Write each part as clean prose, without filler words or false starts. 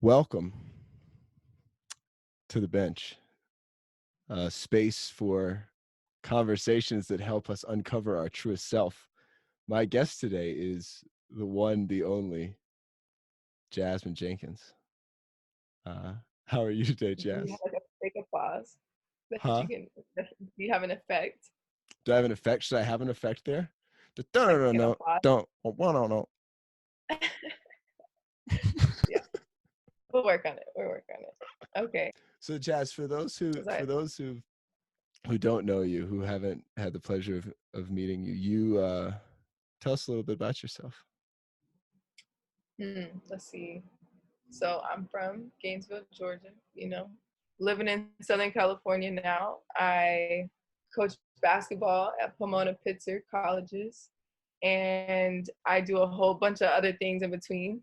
Welcome to the bench, a space for conversations that help us uncover our truest self. My guest today is the one, the only, Jasmine Jenkins. Uh, how are you today, Do you Jazz? have like a fake applause that Huh? you can? Do you have an effect, Do I have an effect? Should I have an effect there? like No, an no, applause? don't. No, no. Yeah, we'll work on it. We'll work on it. Okay. So, Jazz, for those who, Was I? who don't know you, who haven't had the pleasure of meeting you, tell us a little bit about yourself. Let's see. So I'm from Gainesville, Georgia. Living in Southern California now. I coach basketball at Pomona Pitzer colleges, and I do a whole bunch of other things in between.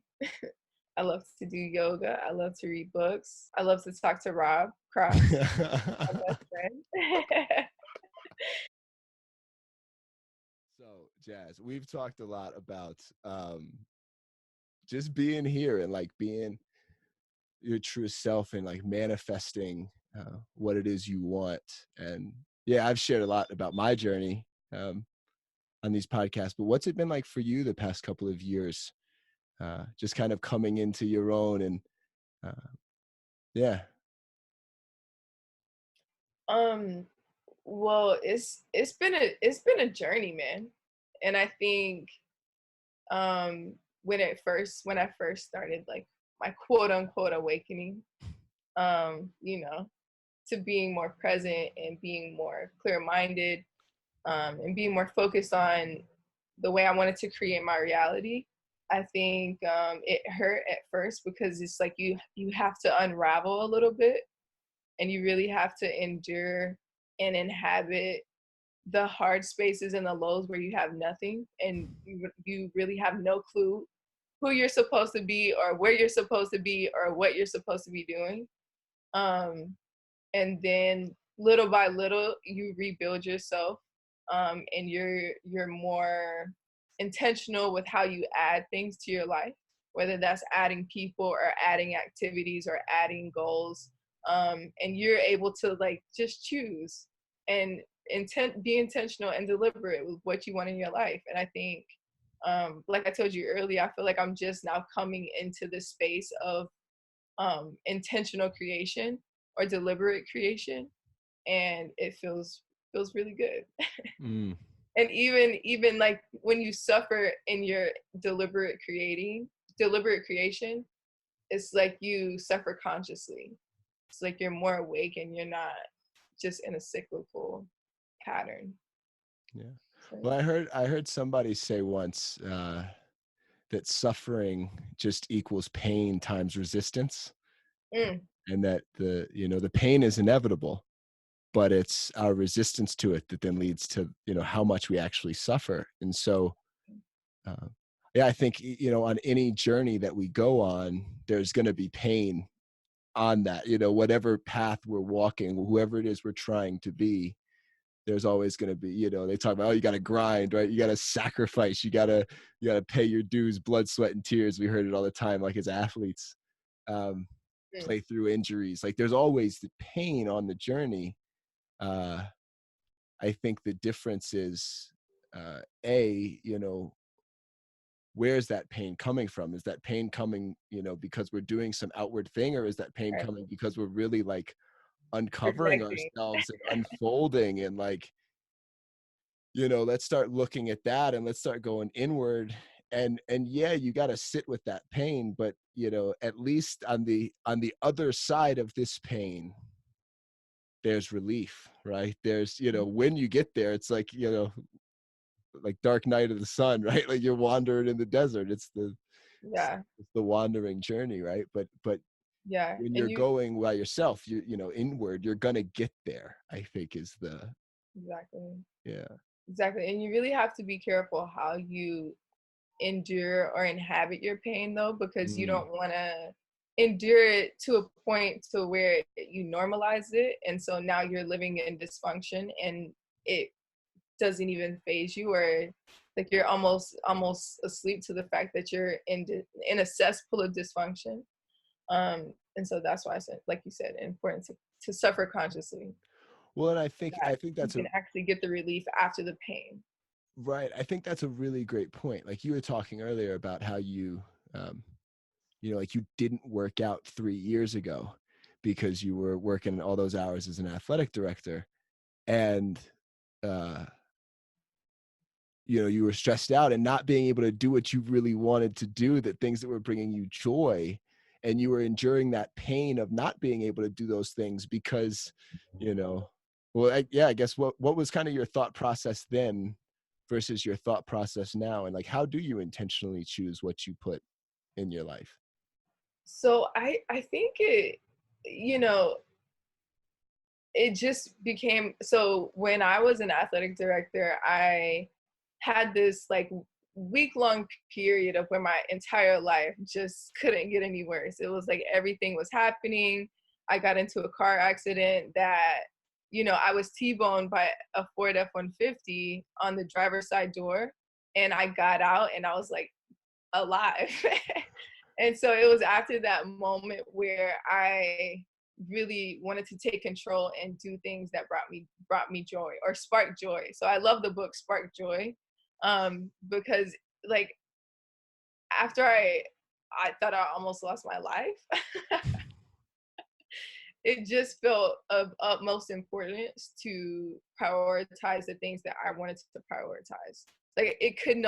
I love to do yoga. I love to read books. I love to talk to Rob Cross, my best friend. So, Jazz, we've talked a lot about just being here and like being your true self and like manifesting what it is you want. And yeah, I've shared a lot about my journey on these podcasts, but what's it been like for you the past couple of years? Just kind of coming into your own and uh, yeah. um, well, it's been a journey, man. And I think when I first started like my quote unquote awakening, to being more present and being more clear minded, and being more focused on the way I wanted to create my reality. I think it hurt at first because it's like you have to unravel a little bit, and you really have to endure and inhabit the hard spaces and the lows where you have nothing, and you really have no clue who you're supposed to be or where you're supposed to be or what you're supposed to be doing. Um, and then little by little you rebuild yourself, and you're more intentional with how you add things to your life, whether that's adding people or adding activities or adding goals, and you're able to like just choose and be intentional and deliberate with what you want in your life. And I think, like I told you earlier, I feel like I'm just now coming into the space of intentional creation or deliberate creation, and it feels really good. Mm, And even like when you suffer in your deliberate creation, it's like you suffer consciously. It's like you're more awake and you're not just in a cyclical pattern. yeah. So, Well, I heard somebody say once that suffering just equals pain times resistance, mm, and that the pain is inevitable, but it's our resistance to it that then leads to how much we actually suffer. And so uh, yeah, I think on any journey that we go on, there's going to be pain on that, whatever path we're walking, whoever it is we're trying to be. There's always going to be, they talk about, oh, you got to grind, right? You got to sacrifice, you got to pay your dues, blood, sweat, and tears. We heard it all the time, like as athletes, um, mm, play through injuries. Like there's always the pain on the journey. uh, I think the difference is, where's that pain coming from? Is that pain coming, because we're doing some outward thing, or is that pain right. coming because we're really like uncovering Projecting. ourselves and unfolding and like, let's start looking at that and let's start going inward. And yeah, you got to sit with that pain, but at least on the other side of this pain, there's relief, right? There's, when you get there, it's like dark night of the sun, right? Like you're wandering in the desert. Yeah, it's the wandering journey, right? But yeah. when And you're you going by yourself, inward, you're gonna get there, I think, is the exactly. yeah. Exactly. And you really have to be careful how you endure or inhabit your pain, though, because you Mm, don't want to endure it to a point to where you normalize it, and so now you're living in dysfunction and it doesn't even phase you, or like you're almost asleep to the fact that you're in a cesspool of dysfunction. And so that's why I said, like you said, important to suffer consciously, Well, and that I think you that's a can actually get the relief after the pain. right. I think that's a really great point. Like you were talking earlier about how um, like you didn't work out 3 years ago because you were working all those hours as an athletic director, and uh, you were stressed out and not being able to do what you really wanted to do, the things that were bringing you joy, and you were enduring that pain of not being able to do those things because you know well yeah, I guess what was kind of your thought process then versus your thought process now, and like how do you intentionally choose what you put in your life? So I think you know, it just became, so when I was an athletic director, I had this like week long period of where my entire life just couldn't get any worse. It was like everything was happening. I got into a car accident that, I was T-boned by a Ford F-150 on the driver's side door. And I got out and I was like alive. And so it was after that moment where I really wanted to take control and do things that brought me joy or spark joy. So I love the book Spark Joy, because like after I thought I almost lost my life, it just felt of utmost importance to prioritize the things that I wanted to prioritize. Like it couldn't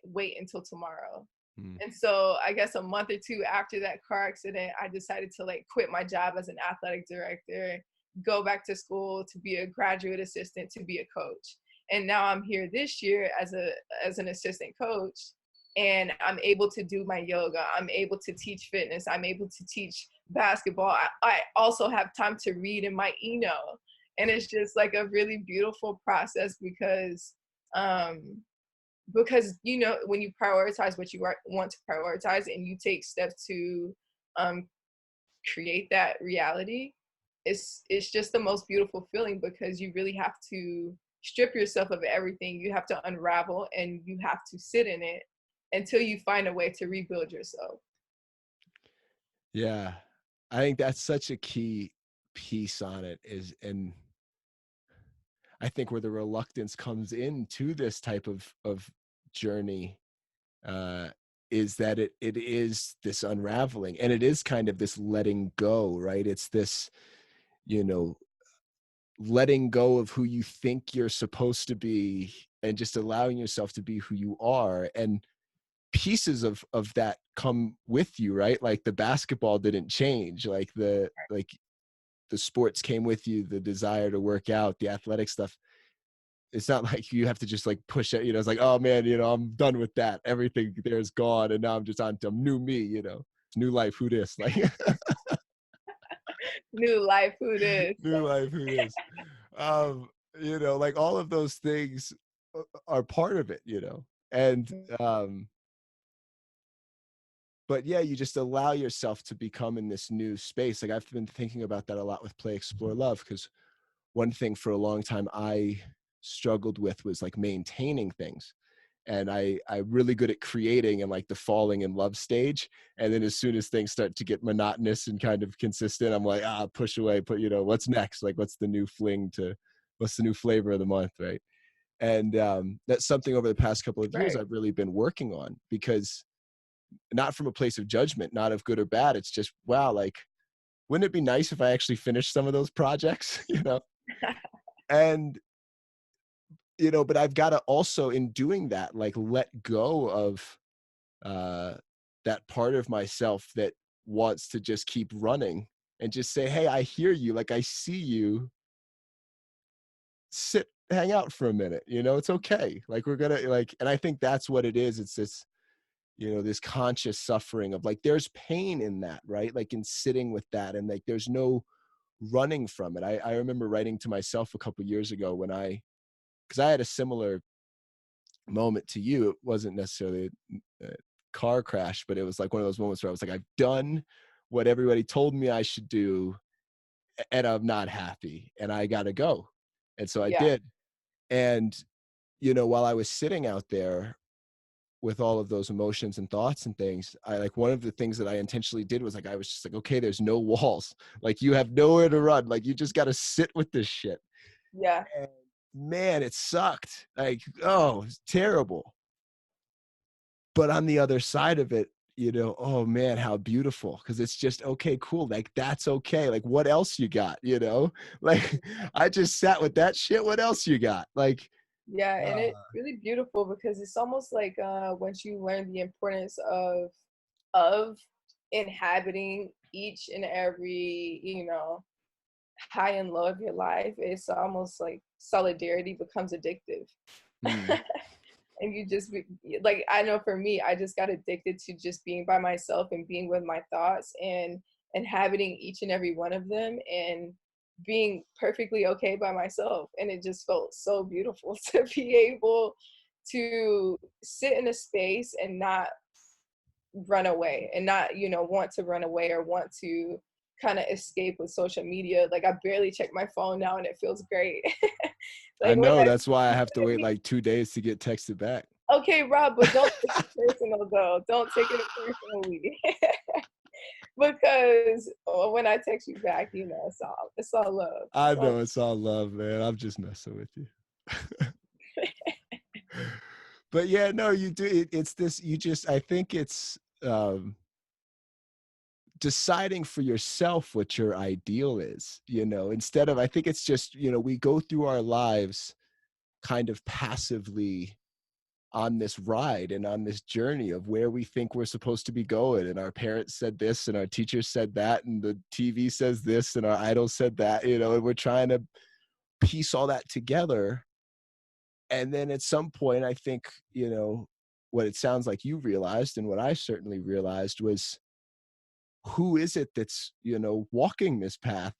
wait until tomorrow. Mm. And so I guess a month or two after that car accident, I decided to like quit my job as an athletic director, go back to school to be a graduate assistant, to be a coach. And now I'm here this year as an assistant coach, and I'm able to do my yoga. I'm able to teach fitness. I'm able to teach basketball. I also have time to read in my and it's just like a really beautiful process um because when you prioritize what you want to prioritize and you take steps to um create that reality, it's just the most beautiful feeling, because you really have to strip yourself of everything. You have to unravel and you have to sit in it until you find a way to rebuild yourself. Yeah, I think that's such a key piece on it is, and I think where the reluctance comes into this type of journey uh, is that it is this unraveling, and it is kind of this letting go, right? It's this, you know, letting go of who you think you're supposed to be and just allowing yourself to be who you are. And pieces of that come with you, right? Like the basketball didn't change, like the sports came with you, the desire to work out, the athletic stuff. It's not like you have to just like push it, it's like, oh man, I'm done with that. Everything there's gone. And now I'm just on to new me, new life, who this, like New life, who this? new life, who this. Um, like all of those things are part of it. And but yeah, you just allow yourself to become in this new space. Like I've been thinking about that a lot with Play Explore Love, because one thing for a long time I struggled with was like maintaining things. And I'm really good at creating and like the falling in love stage. And then as soon as things start to get monotonous and kind of consistent, I'm like, push away, put, what's next? Like, what's the new flavor of the month, right? And that's something over the past couple of years Right. I've really been working on, because not from a place of judgment, not of good or bad. It's just, wow, like, wouldn't it be nice if I actually finished some of those projects, And, but I've got to also, in doing that, like let go of uh, that part of myself that wants to just keep running and just say, hey, I hear you. Like, I see you. Hang out for a minute. It's okay. Like, we're going to, like, and I think that's what it is. It's this, this conscious suffering of like, there's pain in that, right? Like, in sitting with that, and like, there's no running from it. I remember writing to myself a couple years ago because I had a similar moment to you. It wasn't necessarily a car crash, but it was like one of those moments where I was like, I've done what everybody told me I should do, and I'm not happy, and I got to go. And so I Yeah. did. And, while I was sitting out there, with all of those emotions and thoughts and things, I like one of the things that I intentionally did was like I was just like, okay, there's no walls. Like you have nowhere to run. Like you just got to sit with this shit. Yeah. And man, it sucked. Like, oh, it's terrible. But on the other side of it, oh man, how beautiful. Cause it's just okay, cool. Like that's okay. Like what else you got, Like I just sat with that shit. What else you got? Like, Yeah, and uh, it's really beautiful because it's almost like once you learn the importance of inhabiting each and every, high and low of your life, it's almost like solidarity becomes addictive. mm, And you just like, I know for me, I just got addicted to just being by myself and being with my thoughts and inhabiting each and every one of them and being perfectly okay by myself. And it just felt so beautiful to be able to sit in a space and not run away and not, want to run away or want to kind of escape with social media. Like I barely check my phone now and it feels great. I Like when know I that's why I have to wait like 2 days to get texted back. Okay, Rob, but don't take it personal though. Don't take it personally. Because when I text you back, it's all love. I It's all know it's all love, man. I'm just messing with you. But yeah, no, you do. It's this. I think it's deciding for yourself what your ideal is. Instead of, I think it's just, we go through our lives kind of passively on this ride and on this journey of where we think we're supposed to be going. And our parents said this, and our teachers said that, and the TV says this, and our idol said that. And we're trying to piece all that together. And then at some point, I think, what it sounds like you realized, and what I certainly realized, was who is it that's, walking this path?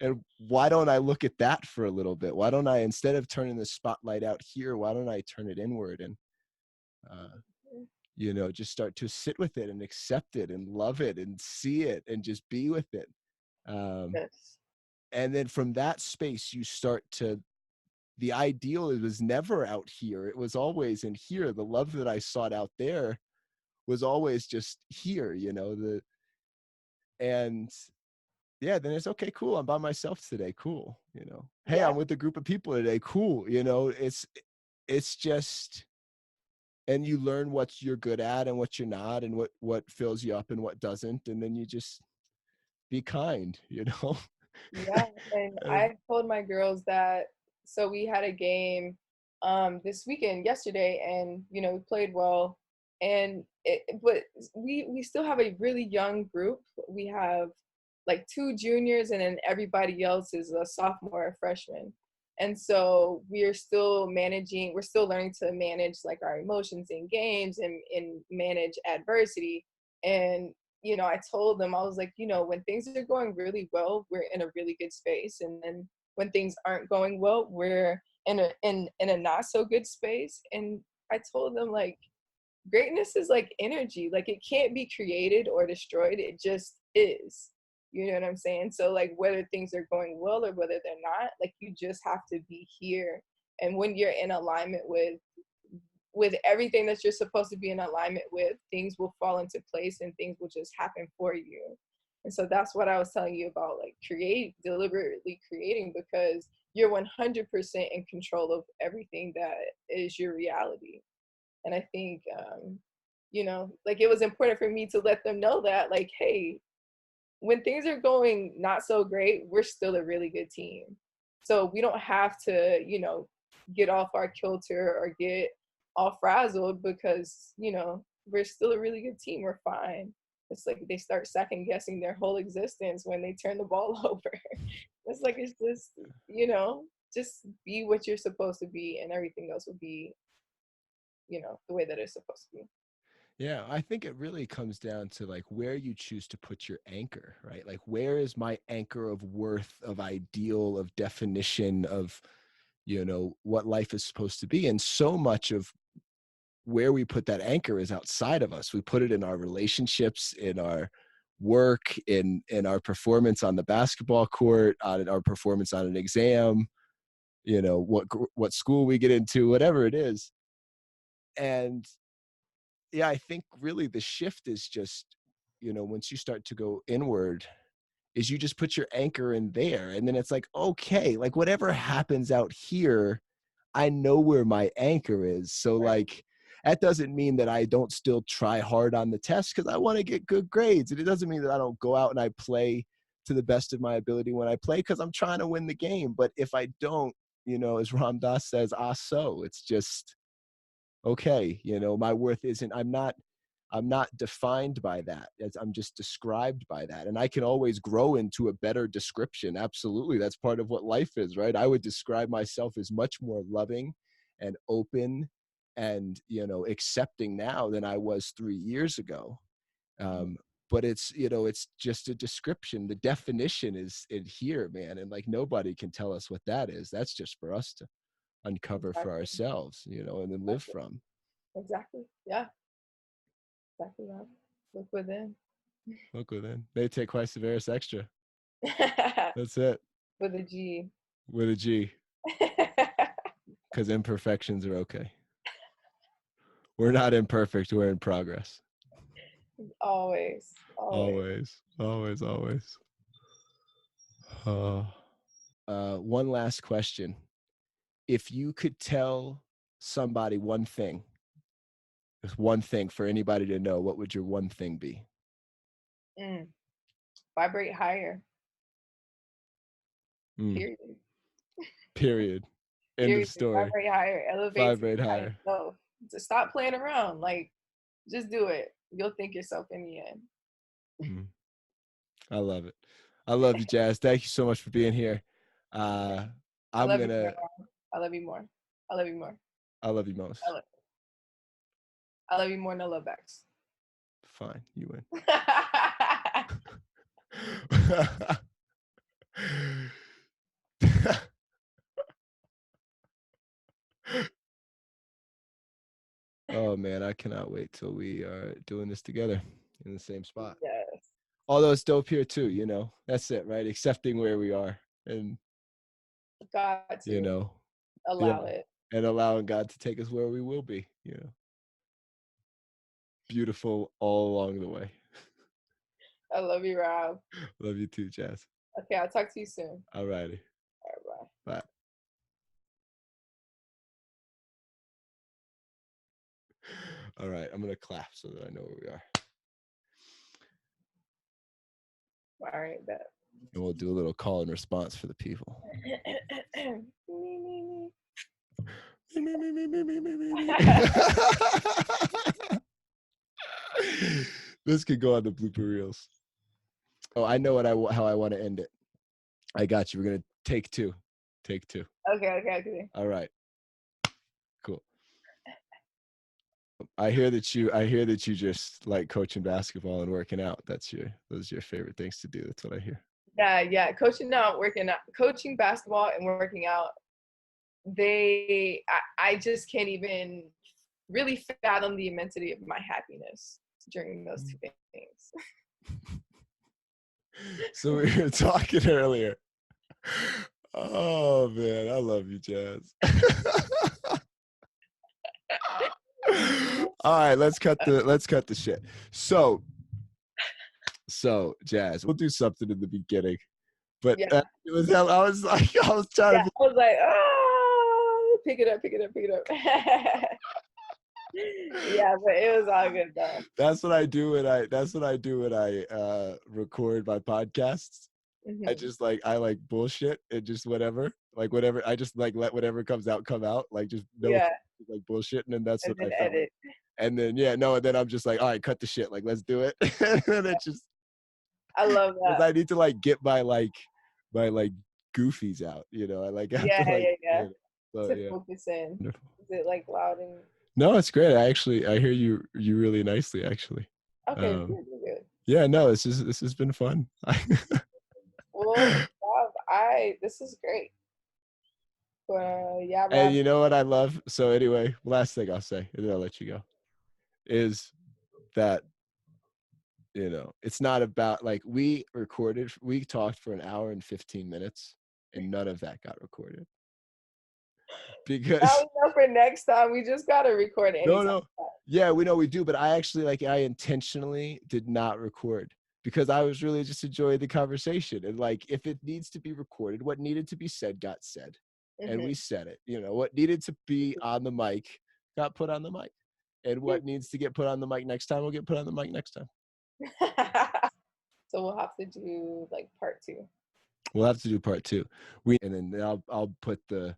And why don't I look at that for a little bit? Why don't I, instead of turning the spotlight out here, why don't I turn it inward and, uh, just start to sit with it and accept it and love it and see it and just be with it. Um, yes. and then from that space, you start to, the ideal, it was never out here. It was always in here. The love that I sought out there was always just here, and yeah, then it's okay, cool. I'm by myself today. Cool. Hey, Yeah. I'm with a group of people today. Cool. It's just, and you learn what you're good at and what you're not, and what fills you up and what doesn't. And then you just be kind, Yeah. And Uh, I told my girls that, so we had a game this weekend yesterday and we played well and but we still have a really young group. We have like two juniors and then everybody else is a sophomore or freshman. And so we're still learning to manage like our emotions in games and manage adversity. And I told them, I was like, when things are going really well, we're in a really good space. And then when things aren't going well, we're in a not so good space. And I told them like greatness is like energy. Like it can't be created or destroyed. It just is. You know what I'm saying? So like whether things are going well or whether they're not, like you just have to be here. And when you're in alignment with everything that you're supposed to be in alignment with, things will fall into place and things will just happen for you. And so that's what I was telling you about, like deliberately creating, because you're 100% in control of everything that is your reality. And I think, like it was important for me to let them know that, like, hey, when things are going not so great, we're still a really good team. So we don't have to, get off our kilter or get all frazzled because, we're still a really good team. We're fine. It's like they start second guessing their whole existence when they turn the ball over. It's like, it's just, just be what you're supposed to be and everything else will be, the way that it's supposed to be. yeah, I think it really comes down to like where you choose to put your anchor, right? Like where is my anchor of worth, of ideal, of definition, of what life is supposed to be. And so much of where we put that anchor is outside of us. We put it in our relationships, in our work, in our performance on the basketball court, on our performance on an exam, what school we get into, whatever it is. And yeah, I think really the shift is just, once you start to go inward, is you just put your anchor in there. And then it's like, okay, like whatever happens out here, I know where my anchor is. So Right. like, that doesn't mean that I don't still try hard on the test because I want to get good grades. And it doesn't mean that I don't go out and I play to the best of my ability when I play because I'm trying to win the game. But if I don't, as Ram Dass says, so it's just okay. My worth isn't, I'm not defined by that. I'm just described by that. And I can always grow into a better description. Absolutely. That's part of what life is, right? I would describe myself as much more loving and open and, accepting now than I was 3 years ago. Mhm. Um, but it's just a description. The definition is in here, man. And like nobody can tell us what that is. That's just for us to uncover for Exactly. ourselves, and then live Exactly. from. Exactly. Yeah. Exactly. That. Look within. Look within. They take Quae Severus extra. That's it. With a G. With a G, because imperfections are okay. We're not imperfect. We're in progress. Always. Always. Always, always, always. Uh, one last question. If you could tell somebody one thing, just one thing for anybody to know, what would your one thing be? Mm. Vibrate higher. Mm, Period. period. End of Period. story. Vibrate higher. Elevate to Vibrate the highest higher. self. Just stop playing around. Like, just do it. You'll thank yourself in the end. Mm, I love it. I love you, Jazz. Thank you so much for being here. Yeah. Uh, I I'm love you gonna. more. I love you more. I love you more. I love you I most. love, I love you more. No love backs. Fine, you win. Oh man, I cannot wait till we are doing this together in the same spot. Yes. Although it's dope here too, That's it, right? Accepting where we are and Got you to know, yeah, allow it. and allowing God to take us where we will be. Beautiful all along the way. I love you, Rob. Love you too, Jazz. Okay, I'll talk to you soon. All righty. All right, bye. Bye. All right, I'm gonna clap so that I know where we are. All right, bet. And we'll do a little call and response for the people. Me, me, me, me, me, me, me, me. This could go on the blooper reels. Oh, I know how I want to end it. I got you. We're gonna take two. Take two. Okay. All right. Cool. I hear that you just like coaching basketball and working out. Those are your favorite things to do. That's what I hear. Yeah. Coaching basketball and working out. I just can't even really fathom the immensity of my happiness during those two things. So we were talking earlier. Oh man, I love you, Jazz. All right, let's cut the shit. So Jazz, we'll do something in the beginning. But Yeah. it was I was like I was trying Yeah. to be. I was like, oh, pick it up. Yeah, but it was all good though. That's what I do when I record my podcasts. Mm-hmm. I like bullshit and just whatever I just like let whatever comes out come out, like just no Yeah, like bullshit, and then that's and what then I felt like. edit. And then and then I'm just like, all right, cut the shit, like let's do it. And then it just I love because that. I need to like get my goofies out, I like have to Yeah. so To yeah. focus in. Wonderful. Is it like loud and No, it's great. I hear you really nicely actually. okay? Good. Yeah, no, this has been fun. Well, Rob, this is great. But yeah, And Rob. you know what I love? So anyway, last thing I'll say, and then I'll let you go, is that it's not about like we talked for an hour and 15 minutes, and none of that got recorded Now because we know for next time. We just gotta record no, anytime. no, Yeah, we know we do, but I actually like I intentionally did not record because I was really just enjoying the conversation. And like if it needs to be recorded, what needed to be said got said. And we Mhm. said it. You know, what needed to be on the mic got put on the mic. And what needs to get put on the mic next time will get put on the mic next time. So we'll have to do like part two. We'll have to do part two. We and then I'll put the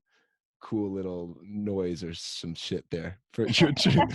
cool little noise or some shit there for your truth.